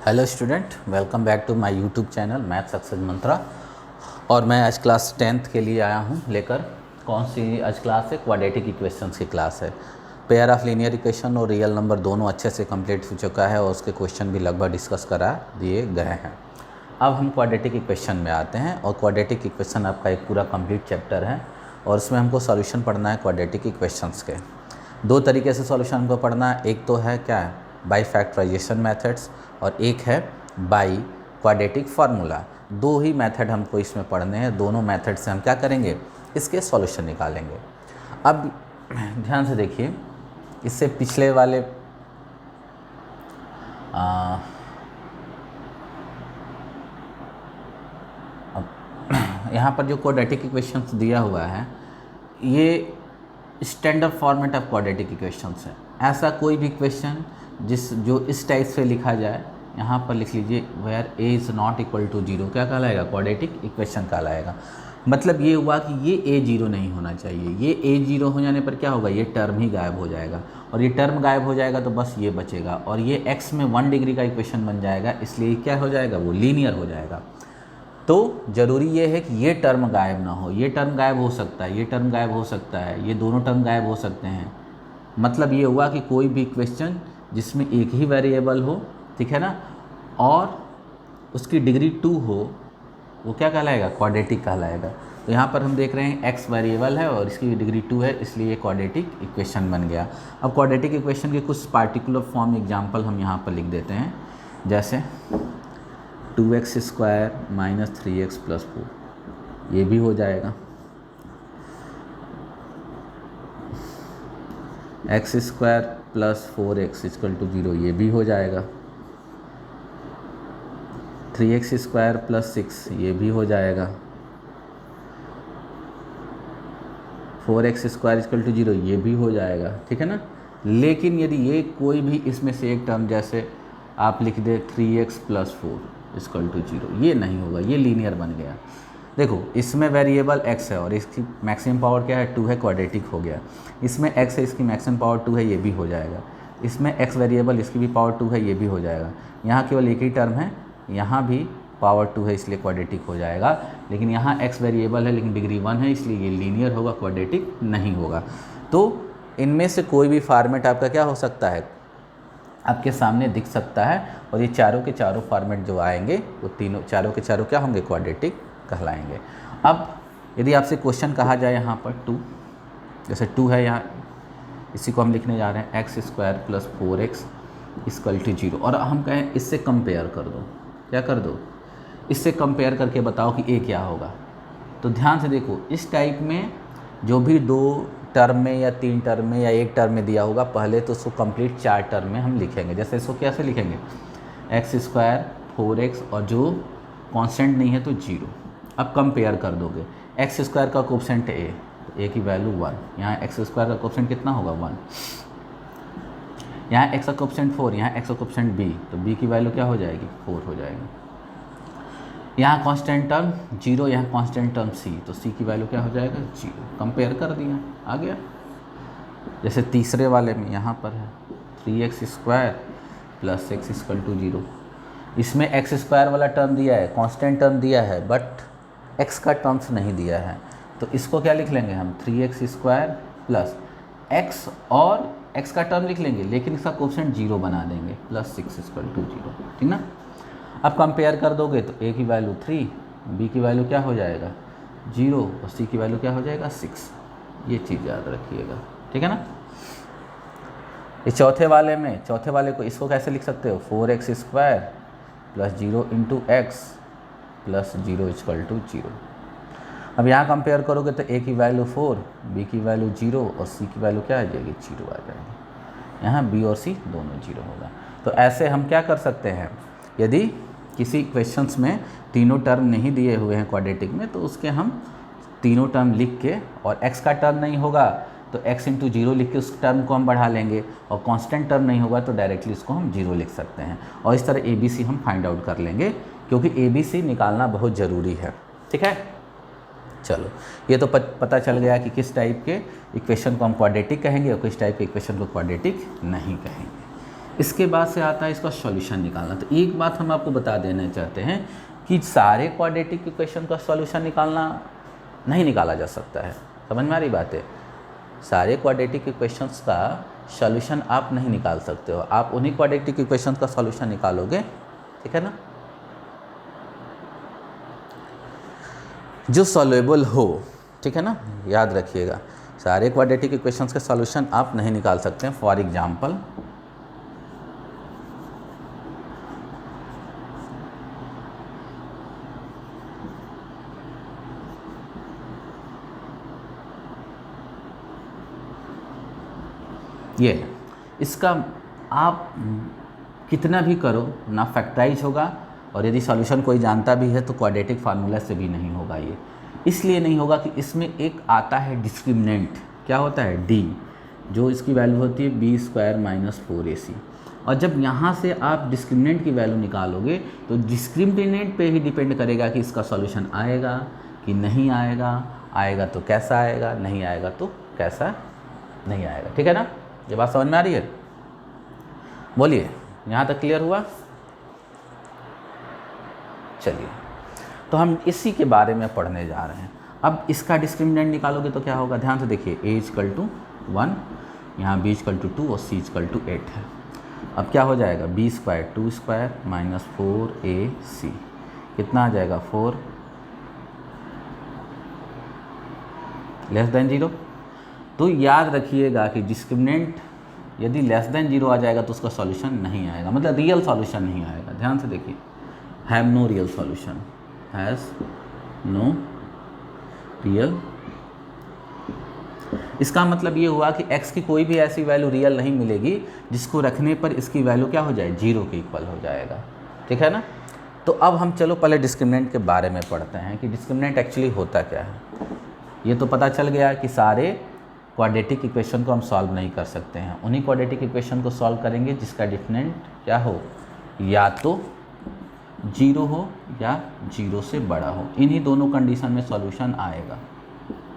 Hello student, welcome back to my YouTube channel math success mantra. और मैं आज class 10th के लिए आया हूँ लेकर। कौन सी आज क्लास है? क्वाड्रेटिक इक्वेशंस की क्लास है। पेयर ऑफ लीनियर इक्वेशन और रियल नंबर दोनों अच्छे से कंप्लीट हो चुका है और उसके क्वेश्चन भी लगभग डिस्कस करा दिए गए हैं। अब हम क्वाड्रेटिक इक्वेशन में आते हैं और क्वाड्रेटिक इक्वेशन आपका एक पूरा कंप्लीट चैप्टर है और उसमें हमको सॉल्यूशन पढ़ना है क्वाड्रेटिक इक्वेशंस के। दो तरीके से सॉल्यूशन हमको पढ़ना है। एक तो है क्या, बाई फैक्टराइजेशन मेथड्स, और एक है बाई क्वाड्रेटिक फार्मूला। दो ही मेथड हमको इसमें पढ़ने हैं। दोनों मेथड से हम क्या करेंगे, इसके सॉल्यूशन निकालेंगे। अब ध्यान से देखिए, इससे पिछले वाले यहाँ पर जो क्वाड्रेटिक इक्वेशंस दिया हुआ है ये standard format of quadratic equations है। ऐसा कोई भी इक्वेशन जो इस टाइप से लिखा जाए, यहाँ पर लिख लीजिए where A is not equal to zero, क्या कहलाएगा? क्वाड्रेटिक इक्वेशन कहलाएगा। मतलब ये हुआ कि ये ए जीरो नहीं होना चाहिए। ये ए जीरो हो जाने पर क्या होगा, ये टर्म ही गायब हो जाएगा, और ये टर्म गायब हो जाएगा तो बस ये बचेगा, और ये एक्स में 1 डिग्री का इक्वेशन बन जाएगा, इसलिए क्या हो जाएगा, वो लीनियर हो जाएगा। तो ज़रूरी ये है कि ये टर्म गायब ना हो। ये टर्म गायब हो सकता है, ये टर्म गायब हो सकता है, ये दोनों टर्म गायब हो सकते हैं। मतलब ये हुआ कि कोई भी इक्वेशन जिसमें एक ही वेरिएबल हो, ठीक है ना, और उसकी डिग्री 2 हो, वो क्या कहलाएगा? क्वाड्रेटिक कहलाएगा। तो यहाँ पर हम देख रहे हैं एक्स वेरिएबल है और इसकी डिग्री 2 है, इसलिए ये क्वाड्रेटिक इक्वेशन बन गया। अब क्वाड्रेटिक इक्वेशन के कुछ पार्टिकुलर फॉर्म एग्जांपल हम यहाँ पर लिख देते हैं, जैसे 2x square minus 3x plus 4, ये भी हो जाएगा। X square plus 4x equal to 0, ये भी हो जाएगा। 3x स्क्वायर प्लस 6, ये भी हो जाएगा। 4x स्क्वायर इक्वल टू 0, ये भी हो जाएगा, ठीक है ना। लेकिन यदि ये कोई भी इसमें से एक टर्म, जैसे आप लिख दे 3x प्लस 4 इक्वल टू 0, ये नहीं होगा, ये लीनियर बन गया। देखो, इसमें वेरिएबल x है और इसकी मैक्सिमम पावर क्या है, 2 है, क्वाड्रेटिक हो गया। इसमें x है, इसकी मैक्सिमम पावर 2 है, ये भी हो जाएगा। इसमें x वेरिएबल, इसकी भी पावर 2 है, ये भी हो जाएगा। यहाँ केवल एक ही टर्म है, यहाँ भी पावर 2 है, इसलिए क्वाड्रेटिक हो जाएगा। लेकिन यहाँ x वेरिएबल है लेकिन डिग्री 1 है, इसलिए ये लीनियर होगा, क्वाड्रेटिक नहीं होगा। तो इनमें से कोई भी फॉर्मेट आपका क्या हो सकता है, आपके सामने दिख सकता है, और ये चारों के चारों फॉर्मेट जो आएंगे वो तीनों चारों के चारों क्या होंगे, क्वाड्रेटिक कहलाएंगे। अब यदि आपसे क्वेश्चन कहा जाए यहाँ पर 2, जैसे 2 है यहाँ, इसी को हम लिखने जा रहे हैं x square plus 4x equal to 0, और हम कहें इससे कंपेयर कर दो। क्या कर दो? इससे कंपेयर करके बताओ कि ए क्या होगा। तो ध्यान से देखो, इस टाइप में जो भी 2 टर्म में या 3 टर्म में या 1 टर्म में दिया होगा, पहले तो उसको कंप्लीट 4 टर्म में हम लिखेंगे। जैसे इसको कैसे लिखेंगे, एक्स स्क्वायर 4x, और जो कांस्टेंट नहीं है तो 0। अब कंपेयर कर दोगे, एक्स स्क्वायर का कोफिशिएंट a, तो a की वैल्यू 1, यहाँ एक्स स्क्वायर का कोफिशिएंट कितना होगा, 1। यहाँ x का कोफिशिएंट 4, यहाँ x का कोफिशिएंट b, तो b की वैल्यू क्या हो जाएगी, 4 हो जाएगी। यहाँ कांस्टेंट टर्म 0, यहाँ कांस्टेंट टर्म c, तो c की वैल्यू क्या हो जाएगा, 0। कंपेयर कर दिया, आ गया। जैसे तीसरे वाले में यहाँ पर है 3x square plus x equal to 0। इसमें x स्क्वायर वाला टर्म दिया है, कांस्टेंट टर्म दिया है, बट x का टर्म्स नहीं दिया है, तो इसको क्या लिख लेंगे हम, 3x स्क्वायर प्लस x, और x का टर्म लिख लेंगे लेकिन इसका कोफिशिएंट 0 बना देंगे, प्लस 6 इक्वल टू 0, ठीक ना। अब कंपेयर कर दोगे तो a की वैल्यू 3, b की वैल्यू क्या हो जाएगा, 0, और c की वैल्यू क्या हो जाएगा, 6। ये चीज़ याद रखिएगा, ठीक है ना। इस चौथे वाले को इसको कैसे लिख सकते हो, 4x square plus 0 into x plus 0 equal to 0। अब यहाँ कंपेयर करोगे तो a की वैल्यू 4, b की वैल्यू 0, और c की वैल्यू क्या आ जाएगी, 0 आ जाएगी। यहाँ b और c दोनों 0 होगा। तो ऐसे हम क्या कर सकते हैं, यदि किसी क्वेश्चंस में तीनों टर्म नहीं दिए हुए हैं क्वाड्रेटिक में, तो उसके हम तीनों टर्म लिख के, और x का टर्म नहीं होगा तो x इंटू 0 लिख के उस टर्म को हम बढ़ा लेंगे, और कांस्टेंट टर्म नहीं होगा तो डायरेक्टली उसको हम 0 लिख सकते हैं, और इस तरह ABC हम फाइंड आउट कर लेंगे, क्योंकि ABC निकालना बहुत ज़रूरी है, ठीक है। चलो, ये तो पता चल गया कि किस टाइप के इक्वेशन को हम क्वाड्रेटिक कहेंगे और किस टाइप के इक्वेशन को क्वाड्रेटिक नहीं कहेंगे। इसके बाद से आता है इसका सॉल्यूशन निकालना। तो एक बात हम आपको बता देना चाहते हैं कि सारे क्वाड्रेटिक इक्वेशन का सॉल्यूशन निकालना नहीं निकाला जा सकता है। समझ में आ रही बात है? सारे क्वाड्रेटिक इक्वेशंस का सॉल्यूशन आप नहीं निकाल सकते हो, आप उन्हीं क्वाड्रेटिक इक्वेशंस का सॉल्यूशन निकालोगे, ठीक है ना, जो सॉल्युबल हो, ठीक है ना, याद रखिएगा। सारे क्वाड्रेटिक इक्वेशंस का सॉल्यूशन आप नहीं निकाल सकते हैं। फॉर एग्जांपल ये इसका आप कितना भी करो ना फैक्टराइज होगा, और यदि सॉल्यूशन कोई जानता भी है तो क्वाड्रेटिक फार्मूला से भी नहीं होगा। ये इसलिए नहीं होगा कि इसमें एक आता है डिस्क्रिमिनेंट, क्या होता है, डी, जो इसकी वैल्यू होती है बी स्क्वायर माइनस 4ac। और जब यहाँ से आप डिस्क्रिमिनेंट की वैल्यू निकालोगे तो डिस्क्रिमिनेंट पे ही डिपेंड करेगा कि इसका सॉल्यूशन आएगा कि नहीं आएगा, आएगा तो कैसा आएगा, नहीं आएगा तो कैसा नहीं आएगा। ठीक है ना, ये बात समझ में आ रही है? बोलिए, यहाँ तक क्लियर हुआ? चलिए, तो हम इसी के बारे में पढ़ने जा रहे हैं। अब इसका डिस्क्रिमिनेंट निकालोगे तो क्या होगा, ध्यान से देखिए, a इक्वल टू 1, यहाँ b इक्वल टू 2 और c इक्वल टू 8 है। अब क्या हो जाएगा, b square 2 square minus 4ac, कितना आ जाएगा 4 लेस देन 0। तो याद रखिएगा कि डिस्क्रिमिनेंट यदि लेस देन 0 आ जाएगा तो उसका सॉल्यूशन नहीं आएगा, मतलब रियल सॉल्यूशन नहीं आएगा। ध्यान से देखिए, have no real solution, has no real. इसका मतलब ये हुआ कि x की कोई भी ऐसी वैल्यू रियल नहीं मिलेगी जिसको रखने पर इसकी वैल्यू क्या हो जाए, 0 के इक्वल हो जाएगा। ठीक है ना। तो अब हम चलो पहले डिस्क्रिमिनेंट के बारे में पढ़ते हैं कि डिस्क्रिमिनेंट एक्चुअली होता क्या है। ये तो पता चल गया कि सारे क्वाड्रेटिक इक्वेशन को हम सॉल्व नहीं कर सकते हैं, उन्हीं क्वाड्रेटिक इक्वेशन को सॉल्व करेंगे जिसका डिफरेंट क्या हो, या तो 0 हो या 0 से बड़ा हो। इन्हीं दोनों कंडीशन में सॉल्यूशन आएगा,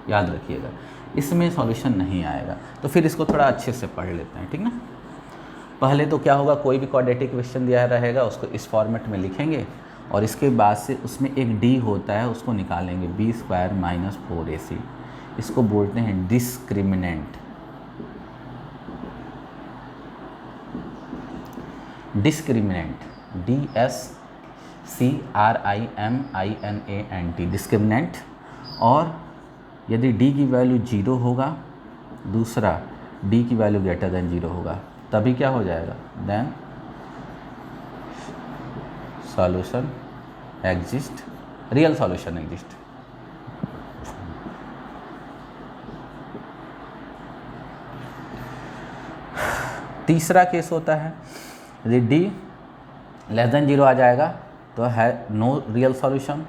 याद रखिएगा। इसमें सॉल्यूशन नहीं आएगा तो फिर इसको थोड़ा अच्छे से पढ़ लेते हैं, ठीक ना। पहले तो क्या होगा, कोई भी क्वाड्रेटिक इक्वेशन दिया रहेगा उसको इस फॉर्मेट में लिखेंगे और इसके बाद से उसमें एक डी होता है उसको निकालेंगे, बी स्क्वायर माइनस 4ac। इसको बोलते हैं डिस्क्रिमिनेंट। Discriminant, DSCRIMINANT, discriminant. और यदि d की वैल्यू 0 होगा, दूसरा d की वैल्यू ग्रेटर देन 0 होगा, तभी क्या हो जाएगा, then solution exist, real solution exist. तीसरा केस होता है यदि d लेस देन 0 आ जाएगा तो है नो रियल सॉल्यूशन,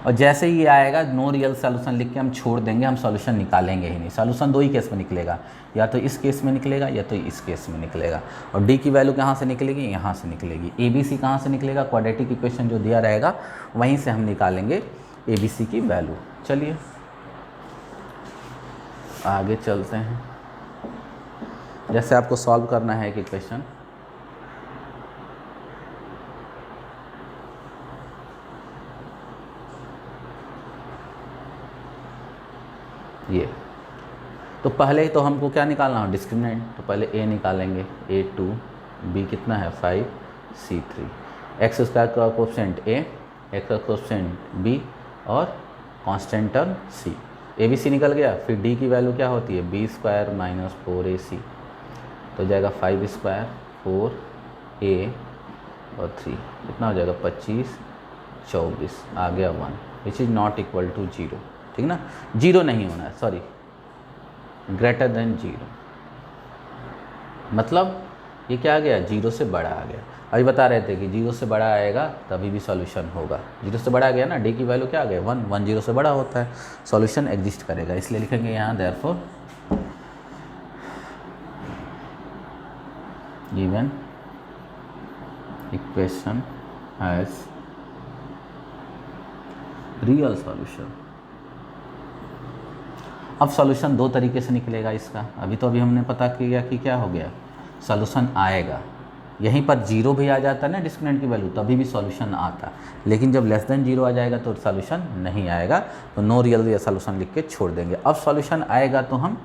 और जैसे ही ये आएगा नो रियल सॉल्यूशन लिख के हम छोड़ देंगे, हम सॉल्यूशन निकालेंगे ही नहीं। सॉल्यूशन दो ही केस में निकलेगा, या तो इस केस में निकलेगा या तो इस केस में निकलेगा। और डी की वैल्यू कहाँ से निकलेगी, यहाँ से निकलेगी। ABC कहाँ से निकलेगा, क्वाड्रेटिक इक्वेशन जो दिया रहेगा वहीं से हम निकालेंगे ABC की वैल्यू। चलिए आगे चलते हैं। जैसे आपको सॉल्व करना है एक इक्वेशन, ये तो पहले तो हमको क्या निकालना हो, डिस्क्रिमिनेंट। तो पहले a निकालेंगे, a2, b कितना है 5, c3, x स्क्वायर का कोएफिशिएंट a, x का कोएफिशिएंट b और कांस्टेंट टर्म c। ABC निकल गया। फिर d की वैल्यू क्या होती है, b स्क्वायर माइनस 4ac, तो जाएगा 5 स्क्वायर 4a और 3, कितना हो जाएगा 25, 24, आ गया 1, which is not equal to 0। ठीक ना, 0 नहीं होना है, सॉरी, ग्रेटर देन 0, मतलब ये क्या आ गया, 0 से बड़ा आ गया। अभी बता रहे थे कि 0 से बड़ा आएगा तभी भी सॉल्यूशन होगा। 0 से बड़ा आ गया ना, डी की वैल्यू क्या आ गया 1, 1 0 से बड़ा होता है, सॉल्यूशन एग्जिस्ट करेगा। इसलिए लिखेंगे यहाँ therefore given equation has real solution. अब सॉल्यूशन दो तरीके से निकलेगा इसका। अभी हमने पता किया कि क्या हो गया, सॉल्यूशन आएगा। यहीं पर जीरो भी आ जाता है ना डिस्क्रिमिनेंट की वैल्यू, तभी भी सॉल्यूशन आता, लेकिन जब लेस देन जीरो आ जाएगा तो सॉल्यूशन नहीं आएगा, तो नो रियल या सॉल्यूशन लिख के छोड़ देंगे। अब सॉल्यूशन आएगा तो हम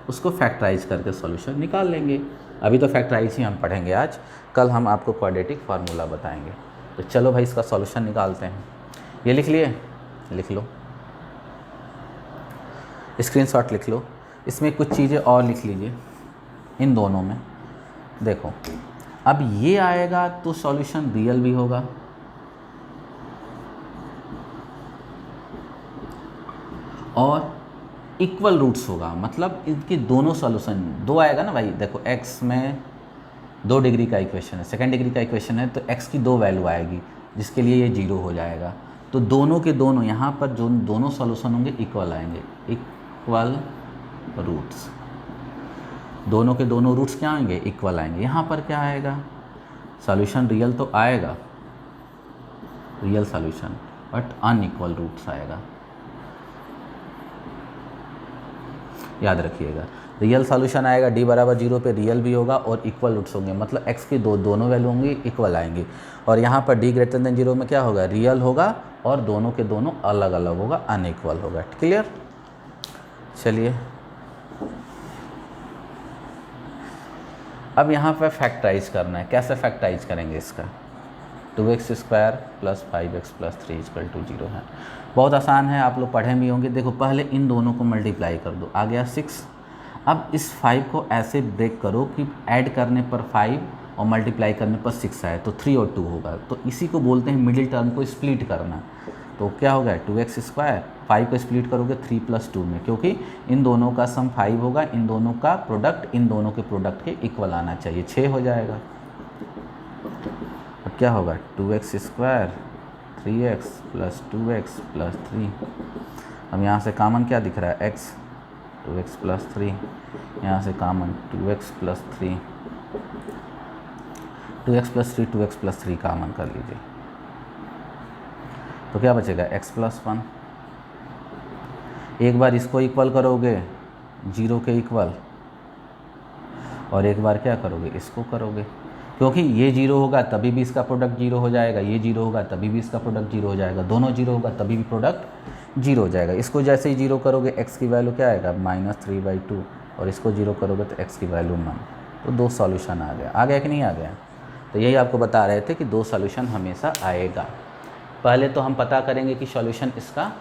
उसको फैक्टराइज करके सॉल्यूशन निकाल लेंगे। अभी तो फैक्टराइज ही हम पढ़ेंगे आज, कल हम आपको क्वाड्रेटिक फार्मूला बताएंगे। तो चलो भाई इसका सॉल्यूशन निकालते हैं। ये लिख लिए, लिख लो, स्क्रीनशॉट लिख लो। इसमें कुछ चीज़ें और लिख लीजिए इन दोनों में। देखो अब ये आएगा तो सॉल्यूशन रियल भी होगा, और इक्वल रूट्स होगा, मतलब इनके दोनों सॉल्यूशन दो आएगा ना भाई। देखो x में 2 डिग्री का इक्वेशन है, सेकेंड डिग्री का इक्वेशन है, तो x की 2 वैल्यू आएगी जिसके लिए ये जीरो हो जाएगा। तो दोनों के दोनों यहाँ पर जो दोनों सॉल्यूशन होंगे इक्वल आएंगे, इक्वल रूट्स। दोनों के दोनों रूट्स क्या आएंगे, इक्वल आएंगे। यहाँ पर क्या आएगा, सॉल्यूशन रियल तो आएगा, real solution, but unequal roots आएगा। याद रखिएगा, रियल सॉल्यूशन आएगा, d बराबर 0 पे रियल भी होगा और इक्वल रूट्स होंगे, मतलब x की दोनों वैल्यू होंगी, इक्वल आएंगी। और यहाँ पर d ग्रेटर देन 0 में क्या होगा, रियल होगा और दोनों के दोनों अलग अलग होगा, अनइक्वल होगा। क्लियर। चलिए अब यहाँ पर फैक्टराइज करना है। कैसे फैक्टराइज करेंगे इसका, 2x square plus 5x plus 3 equal to 0 है। बहुत आसान है, आप लोग पढ़े भी होंगे। देखो पहले इन दोनों को मल्टीप्लाई कर दो, आ गया 6। अब इस 5 को ऐसे ब्रेक करो कि ऐड करने पर 5 और मल्टीप्लाई करने पर 6 आए, तो 3 और 2 होगा। तो इसी को बोलते हैं मिडिल टर्म को स्प्लिट करना। तो क्या होगा, 2x स्क्वायर, 5 को स्प्लिट करोगे 3 प्लस 2 में, क्योंकि इन दोनों का सम 5 होगा, इन दोनों का प्रोडक्ट इन दोनों के प्रोडक्ट के इक्वल आना चाहिए, 6 हो जाएगा। अब क्या होगा, 2x square 3x plus 2x plus 3। अब यहाँ से कॉमन क्या दिख रहा है, x, 2x प्लस 3, यहाँ से common 2x plus 3, 2x plus 3, 2x plus 3 common कर लीजिए, तो क्या बचेगा, x प्लस 1। एक बार इसको इक्वल करोगे 0 के इक्वल, और एक बार क्या करोगे, इसको करोगे, क्योंकि ये 0 होगा तभी भी इसका प्रोडक्ट 0 हो जाएगा, ये 0 होगा तभी भी इसका प्रोडक्ट 0 हो जाएगा, दोनों 0 होगा तभी भी प्रोडक्ट 0 हो जाएगा। इसको जैसे ही 0 करोगे x की वैल्यू क्या आएगा, -3/2, और इसको 0 करोगे तो x की वैल्यू 1। तो 2 सॉल्यूशन आ गया कि नहीं आ गया। तो यही आपको बता रहे थे कि 2 सॉल्यूशन हमेशा आएगा। पहले तो हम पता करेंगे कि सॉल्यूशन इसका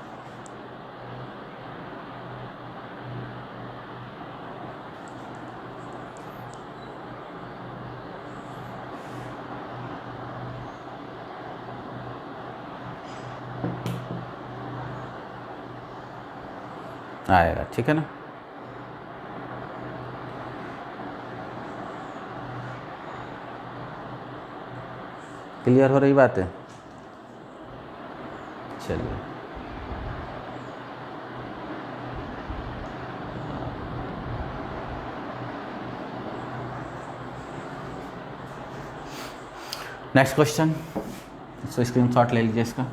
आएगा, ठीक है ना। क्लियर हो रही बात है। चलिए नेक्स्ट क्वेश्चन, इसको स्क्रीनशॉट ले लीजिए इसका।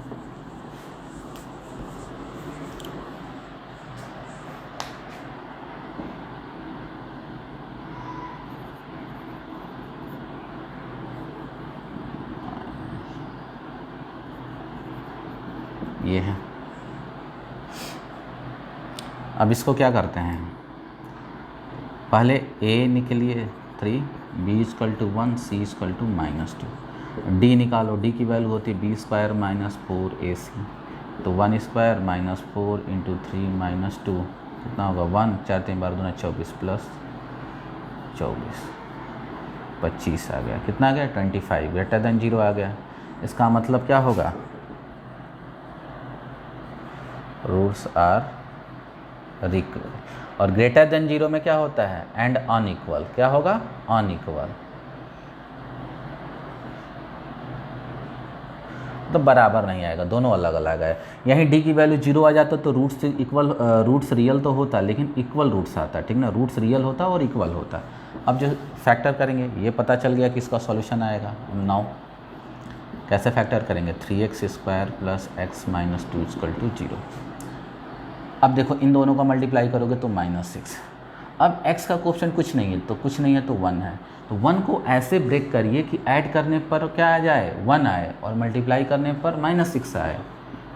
ये है। अब इसको क्या करते हैं, पहले a निकलिए 3, b equal to 1, c equal to -2, d निकालो, d की वैल्यू होती है b स्क्वायर माइनस 4ac, तो 1 स्क्वायर माइनस 4 इंटू 3 - 2 कितना होगा, 1, 4 3 12 दूना 24 प्लस 24, 25 आ गया। कितना आ गया, 25, ग्रेटर देन 0 आ गया। इसका मतलब क्या होगा, रूट्स आर इक्वल, और ग्रेटर देन 0 में क्या होता है, एंड अनइक्वल। क्या होगा, अनइक्वल, तो बराबर नहीं आएगा, दोनों अलग अलग है। यहीं d की वैल्यू 0 आ जाता तो रूट्स इक्वल, रूट्स रियल तो होता लेकिन इक्वल रूट्स आता, ठीक ना, रूट्स रियल होता और इक्वल होता। अब जो फैक्टर करेंगे ये पता चल गया कि इसका सॉल्यूशन आएगा। नाउ कैसे फैक्टर करेंगे, 3x square plus x minus 2 equal to 0। अब देखो इन दोनों का मल्टीप्लाई करोगे तो -6। अब x का कोएफिशिएंट कुछ नहीं है, तो कुछ नहीं है तो 1 है, तो 1 को ऐसे ब्रेक करिए कि ऐड करने पर क्या आ जाए 1 आए और मल्टीप्लाई करने पर -6 आए।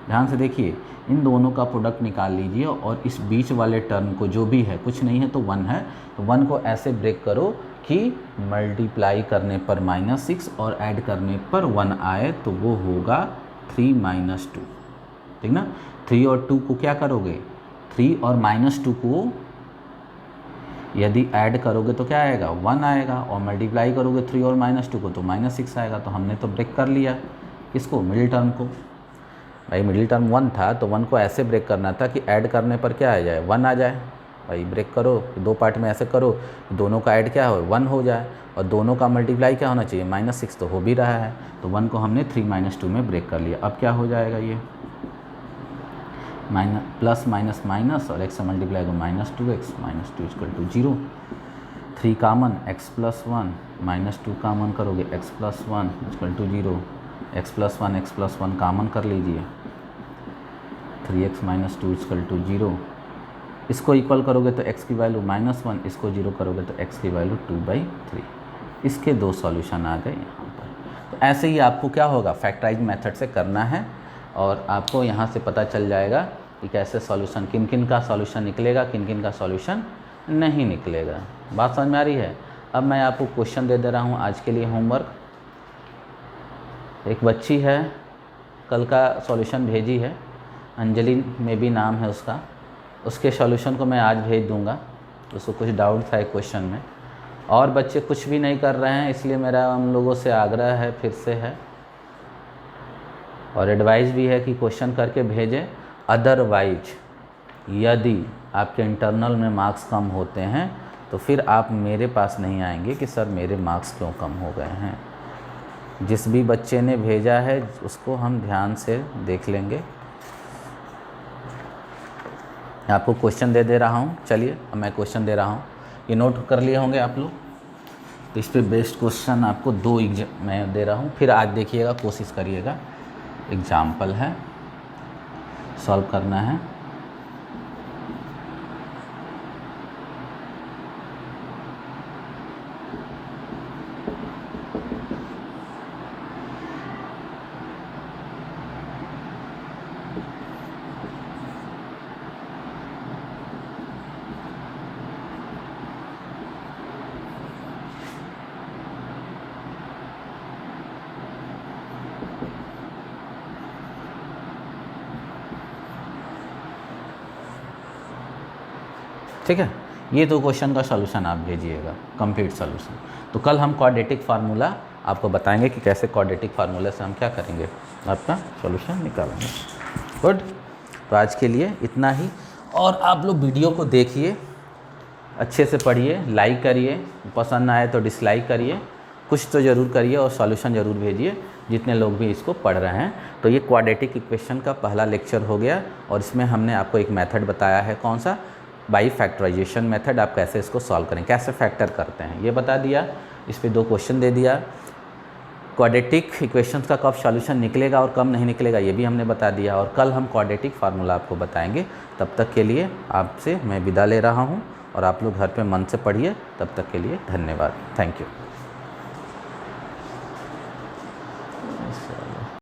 ध्यान से देखिए, इन दोनों का प्रोडक्ट निकाल लीजिए और इस बीच वाले टर्म को जो भी है, कुछ नहीं है तो 1 है, तो 1 को ऐसे ब्रेक करो कि मल्टीप्लाई करने पर -6 और ऐड करने पर 1 आए, तो वो होगा 3 - 2। ठीक ना, 3 और 2 को क्या करोगे, 3 और -2 को यदि ऐड करोगे तो क्या आएगा 1 आएगा, और मल्टीप्लाई करोगे 3 और -2 को तो -6 आएगा। तो हमने तो ब्रेक कर लिया इसको, मिडिल टर्म को। भाई मिडिल टर्म 1 था तो 1 को ऐसे ब्रेक करना था कि ऐड करने पर क्या आ जाए 1 आ जाए। भाई ब्रेक करो, दो पार्ट में ऐसे करो, दोनों का ऐड क्या हो 1 हो जाए, और दोनों का मल्टीप्लाई क्या होना चाहिए -6, तो हो भी रहा है। तो 1 को हमने 3 - 2 में ब्रेक कर लिया। अब क्या हो जाएगा, ये प्लस माइनस माइनस और x से मल्टीप्लाई को -2x, -2 = 0। 3 कामन x + 1 -2 कामन करोगे x + 1 = 0। x + 1 कामन कर लीजिए, 3x - 2 = 0। इसको इक्वल करोगे तो x की वैल्यू -1, इसको 0 करोगे तो x की वैल्यू 2/3। इसके दो सॉल्यूशन आ गए यहाँ पर। तो ऐसे ही आपको क्या होगा, फैक्टराइज मेथड से करना है, और आपको यहाँ से पता चल जाएगा कि कैसे सॉल्यूशन, किन किन का सॉल्यूशन निकलेगा, किन किन का सॉल्यूशन नहीं निकलेगा। बात समझ में आ रही है। अब मैं आपको क्वेश्चन दे रहा हूँ आज के लिए होमवर्क। एक बच्ची है, कल का सॉल्यूशन भेजी है, अंजलि में भी नाम है उसका, उसके सॉल्यूशन को मैं आज भेज दूंगा। उसको कुछ डाउट था एक क्वेश्चन में, और बच्चे कुछ भी नहीं कर रहे हैं, इसलिए मेरा हम लोगों से आग्रह है, फिर से है, और एडवाइस भी है कि क्वेश्चन करके भेजें। अदरवाइज यदि आपके इंटरनल में मार्क्स कम होते हैं तो फिर आप मेरे पास नहीं आएंगे कि सर मेरे मार्क्स क्यों कम हो गए हैं। जिस भी बच्चे ने भेजा है उसको हम ध्यान से देख लेंगे। आपको क्वेश्चन दे रहा हूँ, चलिए अब मैं क्वेश्चन दे रहा हूँ, ये नोट कर लिए होंगे आप लोग। तो इस पर बेस्ड क्वेश्चन आपको 2 मैं दे रहा हूँ, फिर आज देखिएगा, कोशिश करिएगा। एग्जाम्पल है, सॉल्व करना है। ठीक है, ये 2 क्वेश्चन का सॉल्यूशन आप भेजिएगा, कंप्लीट सॉल्यूशन। तो कल हम क्वाड्रेटिक फार्मूला आपको बताएंगे कि कैसे क्वाड्रेटिक फार्मूला से हम क्या करेंगे, आपका सॉल्यूशन निकालेंगे। गुड, तो आज के लिए इतना ही, और आप लोग वीडियो को देखिए, अच्छे से पढ़िए, लाइक करिए, पसंद ना आए तो डिसलाइक करिए, कुछ तो ज़रूर करिए, और सॉल्यूशन ज़रूर भेजिए जितने लोग भी इसको पढ़ रहे हैं। तो ये क्वाड्रेटिक इक्वेशन का पहला लेक्चर हो गया, और इसमें हमने आपको एक मेथड बताया है, कौन सा, बाई फैक्टराइजेशन मेथड। आप कैसे इसको सॉल्व करें, कैसे फैक्टर करते हैं, ये बता दिया। इस पे 2 क्वेश्चन दे दिया। क्वाड्रेटिक इक्वेशंस का कब सॉल्यूशन निकलेगा और कब नहीं निकलेगा ये भी हमने बता दिया, और कल हम क्वाड्रेटिक फार्मूला आपको बताएंगे। तब तक के लिए आपसे मैं विदा ले रहा हूँ, और आप लोग घर पे मन से पढ़िए। तब तक के लिए धन्यवाद, थैंक यू।